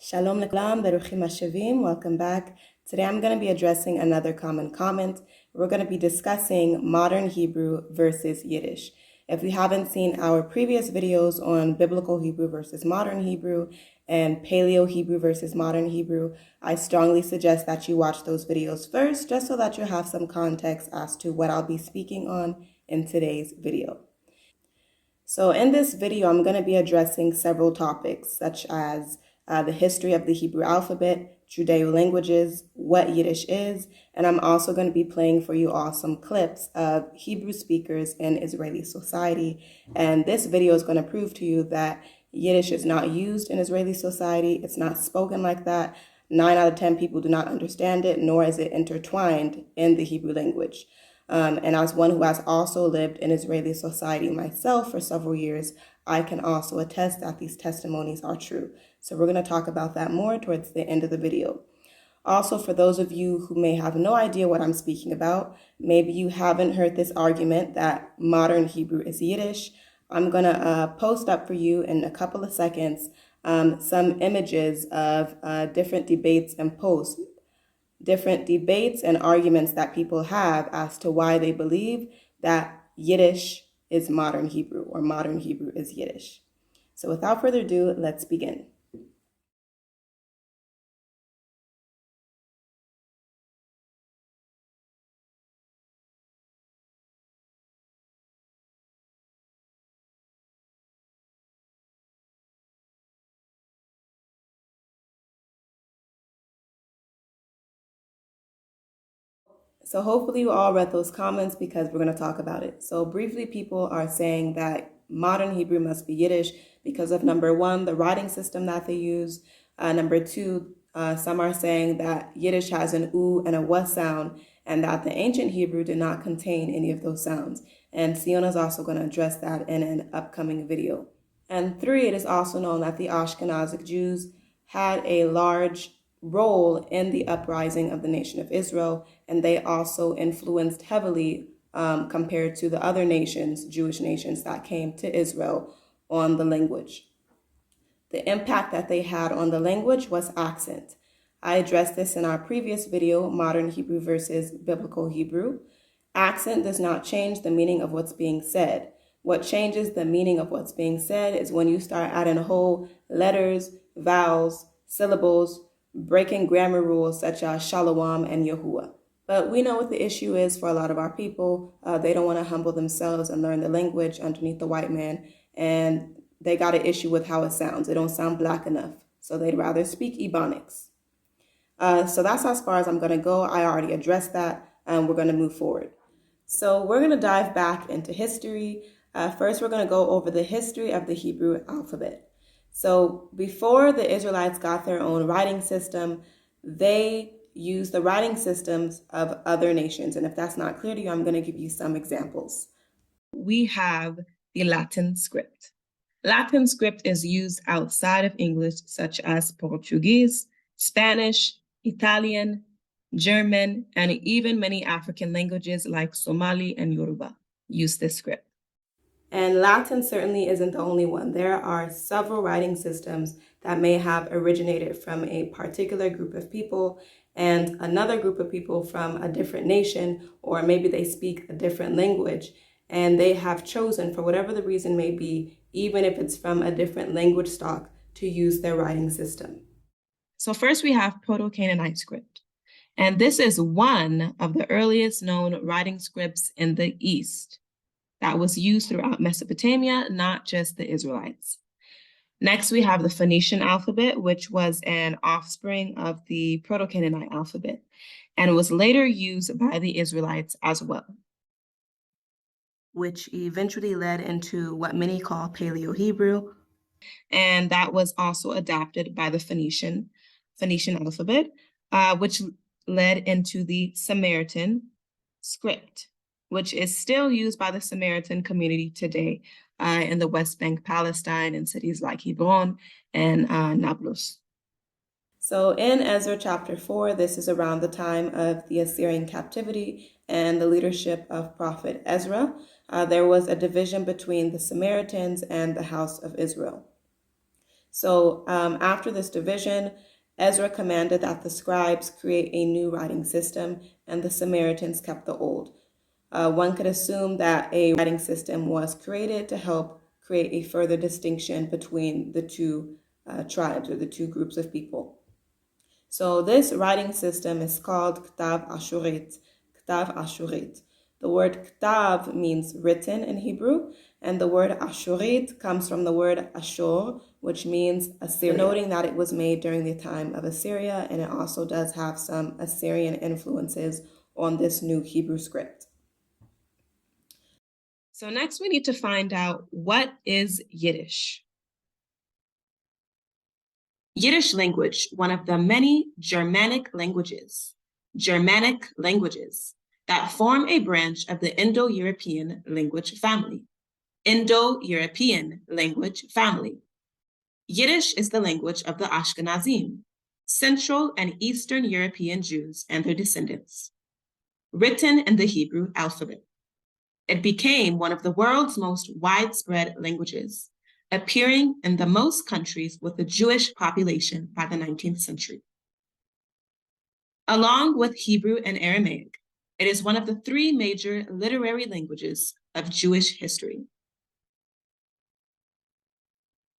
Shalom l'kulam, beruchim hashivim, welcome back. Today I'm going to be addressing another common comment. We're going to be discussing modern Hebrew versus Yiddish. If you haven't seen our previous videos on biblical Hebrew versus modern Hebrew and Paleo Hebrew versus modern Hebrew, I strongly suggest that you watch those videos first, just so that you have some context as to what I'll be speaking on in today's video. So in this video, I'm going to be addressing several topics, such as the history of the Hebrew alphabet, Judeo languages, what Yiddish is, and I'm also going to be playing for you all some clips of Hebrew speakers in Israeli society. And this video is going to prove to you that Yiddish is not used in Israeli society. It's not spoken like that. 9 out of 10 people do not understand it, nor is it intertwined in the Hebrew language. And as one who has also lived in Israeli society myself for several years, I can also attest that these testimonies are true. So we're going to talk about that more towards the end of the video. Also, for those of you who may have no idea what I'm speaking about, maybe you haven't heard this argument that modern Hebrew is Yiddish, I'm going to post up for you in a couple of seconds some images of different debates and posts, different debates and arguments that people have as to why they believe that Yiddish is modern Hebrew or modern Hebrew is Yiddish. So without further ado, let's begin. So hopefully you all read those comments because we're going to talk about it. So briefly, people are saying that modern Hebrew must be Yiddish because of, number one, the writing system that they use. Number two, some are saying that Yiddish has an oo and a wa sound, and that the ancient Hebrew did not contain any of those sounds. And Siona is also going to address that in an upcoming video. And three, it is also known that the Ashkenazic Jews had a large role in the uprising of the nation of Israel, and they also influenced heavily compared to the other nations, Jewish nations that came to Israel, on the language. The impact that they had on the language was accent. I addressed this in our previous video, Modern Hebrew versus Biblical Hebrew. Accent does not change the meaning of what's being said. What changes the meaning of what's being said is when you start adding whole letters, vowels, syllables, breaking grammar rules such as shalom and Yahuwah. But we know what the issue is for a lot of our people. They don't want to humble themselves and learn the language underneath the white man, and they got an issue with how it sounds. It don't sound black enough, so they'd rather speak Ebonics. So that's as far as I'm going to go. I already addressed that, and we're going to move forward. So we're going to dive back into history. First, we're going to go over the history of the Hebrew alphabet. So before the Israelites got their own writing system, they used the writing systems of other nations. And if that's not clear to you, I'm going to give you some examples. We have the Latin script. Latin script is used outside of English, such as Portuguese, Spanish, Italian, German, and even many African languages like Somali and Yoruba use this script. And Latin certainly isn't the only one. There are several writing systems that may have originated from a particular group of people and another group of people from a different nation, or maybe they speak a different language, and they have chosen, for whatever the reason may be, even if it's from a different language stock, to use their writing system. So first we have Proto-Canaanite script. And this is one of the earliest known writing scripts in the East that was used throughout Mesopotamia, not just the Israelites. Next, we have the Phoenician alphabet, which was an offspring of the Proto-Canaanite alphabet, and was later used by the Israelites as well, which eventually led into what many call Paleo Hebrew, and that was also adapted by the Phoenician alphabet, which led into the Samaritan script, which is still used by the Samaritan community today in the West Bank, Palestine, in cities like Hebron and Nablus. So in Ezra chapter 4, this is around the time of the Assyrian captivity and the leadership of Prophet Ezra. There was a division between the Samaritans and the house of Israel. So after this division, Ezra commanded that the scribes create a new writing system, and the Samaritans kept the old. One could assume that a writing system was created to help create a further distinction between the two tribes or the two groups of people. So this writing system is called Ktav Ashurit. Ktav Ashurit. The word Ktav means written in Hebrew, and the word Ashurit comes from the word Ashur, which means Assyria, noting that it was made during the time of Assyria, and it also does have some Assyrian influences on this new Hebrew script. So next we need to find out, what is Yiddish? Yiddish language, one of the many Germanic languages that form a branch of the Indo-European language family. Indo-European language family. Yiddish is the language of the Ashkenazim, Central and Eastern European Jews and their descendants, written in the Hebrew alphabet. It became one of the world's most widespread languages, appearing in the most countries with a Jewish population by the 19th century. Along with Hebrew and Aramaic, it is one of the three major literary languages of Jewish history.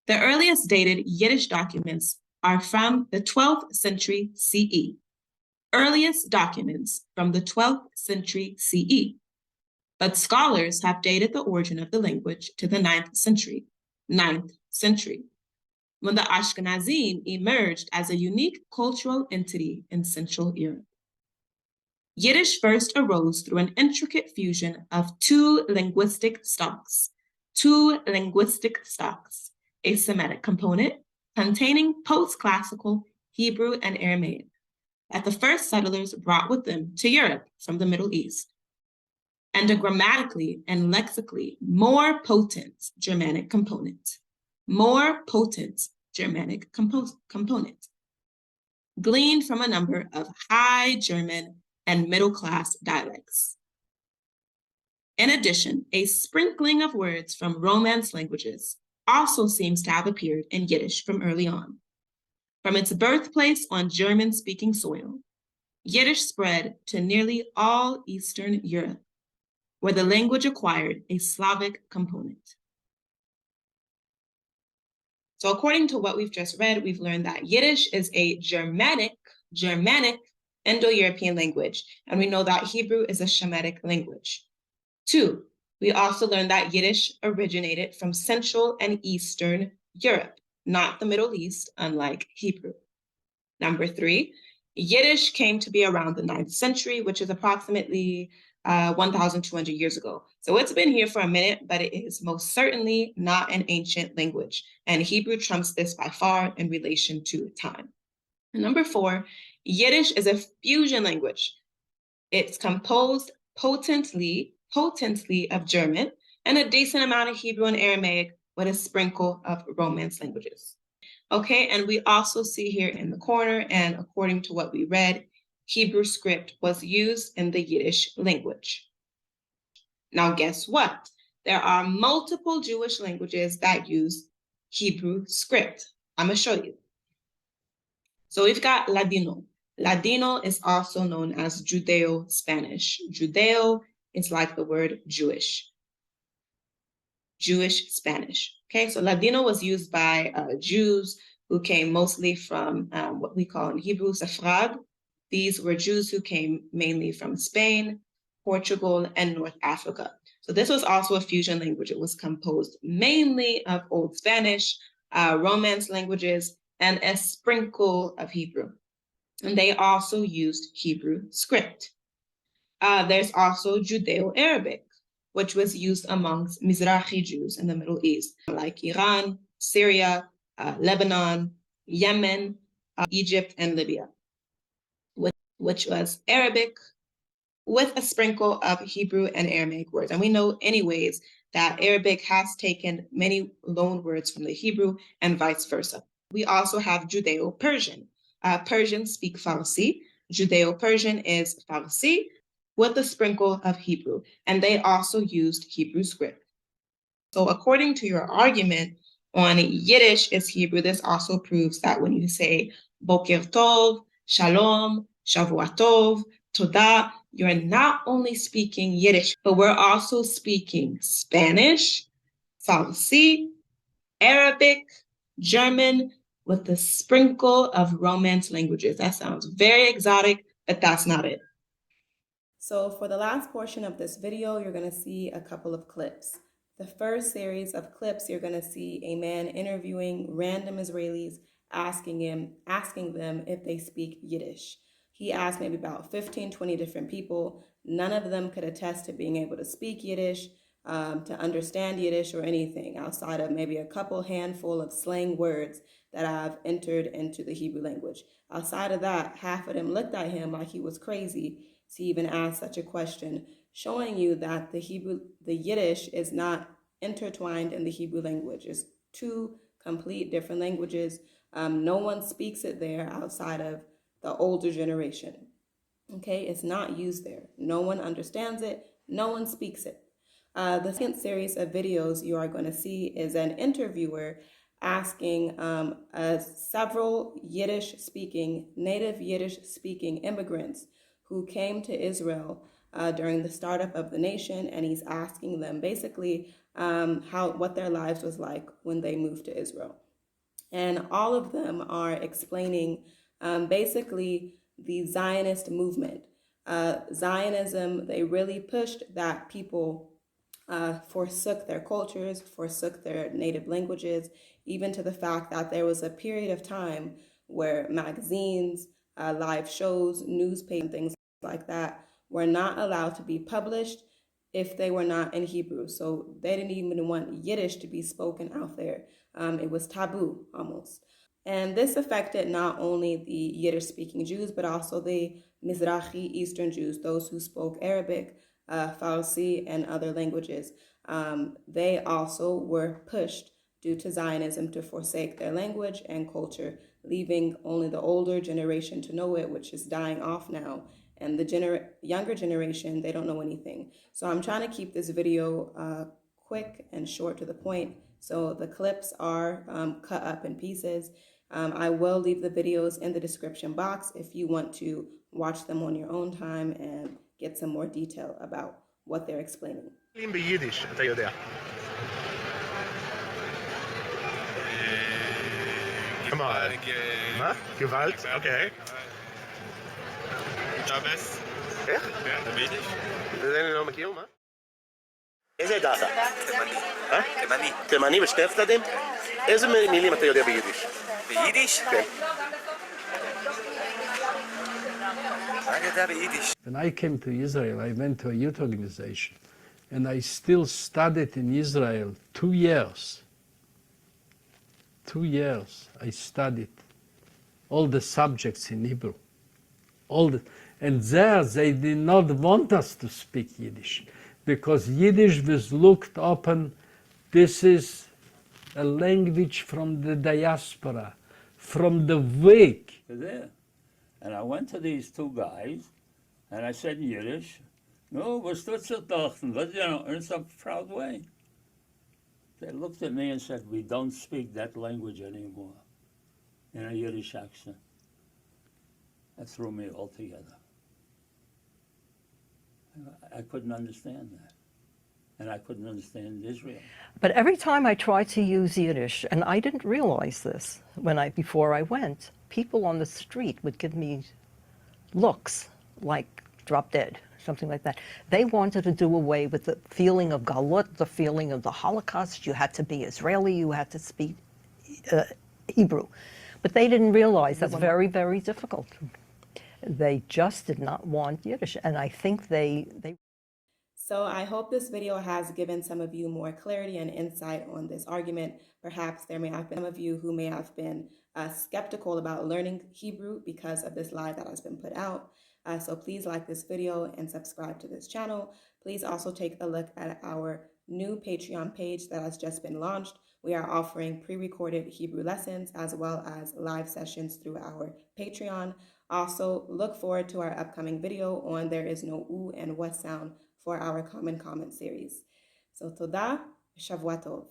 The earliest dated Yiddish documents are from the 12th century CE. Earliest documents from the 12th century CE. But scholars have dated the origin of the language to the 9th century, when the Ashkenazim emerged as a unique cultural entity in Central Europe. Yiddish first arose through an intricate fusion of two linguistic stocks, a Semitic component containing post-classical Hebrew and Aramaic, that the first settlers brought with them to Europe from the Middle East, and a grammatically and lexically more potent Germanic component, gleaned from a number of High German and middle-class dialects. In addition, a sprinkling of words from Romance languages also seems to have appeared in Yiddish from early on. From its birthplace on German-speaking soil, Yiddish spread to nearly all Eastern Europe, where the language acquired a Slavic component. So according to what we've just read, we've learned that Yiddish is a Germanic Indo-European language, and we know that Hebrew is a Shemitic language. 2, we also learned that Yiddish originated from Central and Eastern Europe, not the Middle East, unlike Hebrew. Number 3, Yiddish came to be around the 9th century, which is approximately 1,200 years ago. So it's been here for a minute, but it is most certainly not an ancient language, and Hebrew trumps this by far in relation to time. And number 4, Yiddish is a fusion language. It's composed potently of German and a decent amount of Hebrew and Aramaic with a sprinkle of Romance languages. Okay, and we also see here in the corner, and according to what we read, Hebrew script was used in the Yiddish language. Now, guess what? There are multiple Jewish languages that use Hebrew script. I'm going to show you. So we've got Ladino. Ladino is also known as Judeo Spanish. Judeo is like the word Jewish. Jewish Spanish. Okay, so Ladino was used by Jews who came mostly from what we call in Hebrew Sephrad. These were Jews who came mainly from Spain, Portugal, and North Africa. So this was also a fusion language. It was composed mainly of Old Spanish, Romance languages, and a sprinkle of Hebrew. And they also used Hebrew script. There's also Judeo-Arabic, which was used amongst Mizrahi Jews in the Middle East, like Iran, Syria, Lebanon, Yemen, Egypt, and Libya, which was Arabic with a sprinkle of Hebrew and Aramaic words. And we know anyways that Arabic has taken many loan words from the Hebrew and vice versa. We also have Judeo-Persian. Persians speak Farsi. Judeo-Persian is Farsi with a sprinkle of Hebrew, and they also used Hebrew script. So according to your argument, on Yiddish is Hebrew. This also proves that when you say Boker Tov, Shalom, Shavua Tov, Todah, you're not only speaking Yiddish, but we're also speaking Spanish, Farsi, Arabic, German, with a sprinkle of Romance languages. That sounds very exotic, but that's not it. So for the last portion of this video, you're going to see a couple of clips. The first series of clips, you're going to see a man interviewing random Israelis, asking them if they speak Yiddish. He asked maybe about 15, 20 different people. None of them could attest to being able to speak Yiddish, to understand Yiddish or anything outside of maybe a couple handful of slang words that have entered into the Hebrew language. Outside of that, half of them looked at him like he was crazy to even ask such a question, showing you that the Yiddish is not intertwined in the Hebrew language. It's two complete different languages. No one speaks it there outside of the older generation. Okay, it's not used there. No one understands it. No one speaks it. The second series of videos you are going to see is an interviewer asking several native Yiddish-speaking immigrants who came to Israel during the startup of the nation, and he's asking them basically what their lives was like when they moved to Israel. And all of them are explaining basically the Zionist movement. Zionism, they really pushed that people forsook their cultures, forsook their native languages, even to the fact that there was a period of time where magazines, live shows, newspapers, and things like that were not allowed to be published if they were not in Hebrew. So they didn't even want Yiddish to be spoken out there. It was taboo almost. And this affected not only the Yiddish-speaking Jews, but also the Mizrahi Eastern Jews, those who spoke Arabic, Farsi, and other languages. They also were pushed due to Zionism to forsake their language and culture, leaving only the older generation to know it, which is dying off now. And the younger generation, they don't know anything. So I'm trying to keep this video quick and short to the point. So the clips are cut up in pieces. I will leave the videos in the description box if you want to watch them on your own time and get some more detail about what they're explaining. ביידיש, אתה יודע. מה? גוואלד? אוקיי. ג'אבס? איך? זה ביידיש? זה אני לא מכיר, מה? איזה עדה אתה? תימני. תימני. תימני בשתי הצדדים? איזה מילים אתה יודע ביידיש? ביידיש? כן. אני יודע ביידיש. When I came to Israel, I went to a youth organization, and I still studied in Israel 2 years. 2 years I studied all the subjects in Hebrew. And there they did not want us to speak Yiddish, because Yiddish was looked upon, this is a language from the diaspora, from the weak. And I went to these two guys, and I said in Yiddish, no, was tut zu dachten, but you know, in some proud way. They looked at me and said, we don't speak that language anymore, in a Yiddish accent. That threw me altogether. I couldn't understand that. And I couldn't understand Israel. But every time I tried to use Yiddish, and I didn't realize this before I went, people on the street would give me looks like drop dead, something like that. They wanted to do away with the feeling of galut, the feeling of the Holocaust. You had to be Israeli, you had to speak Hebrew. But they didn't realize that's very, very difficult. They just did not want Yiddish, and I think they So I hope this video has given some of you more clarity and insight on this argument. Perhaps there may have been some of you who may have been skeptical about learning Hebrew because of this lie that has been put out. So please like this video and subscribe to this channel. Please also take a look at our new Patreon page that has just been launched. We are offering pre-recorded Hebrew lessons as well as live sessions through our Patreon. Also, look forward to our upcoming video on There Is No U and What Sound for our Common Comment series. So, Todah, Shavua Tov.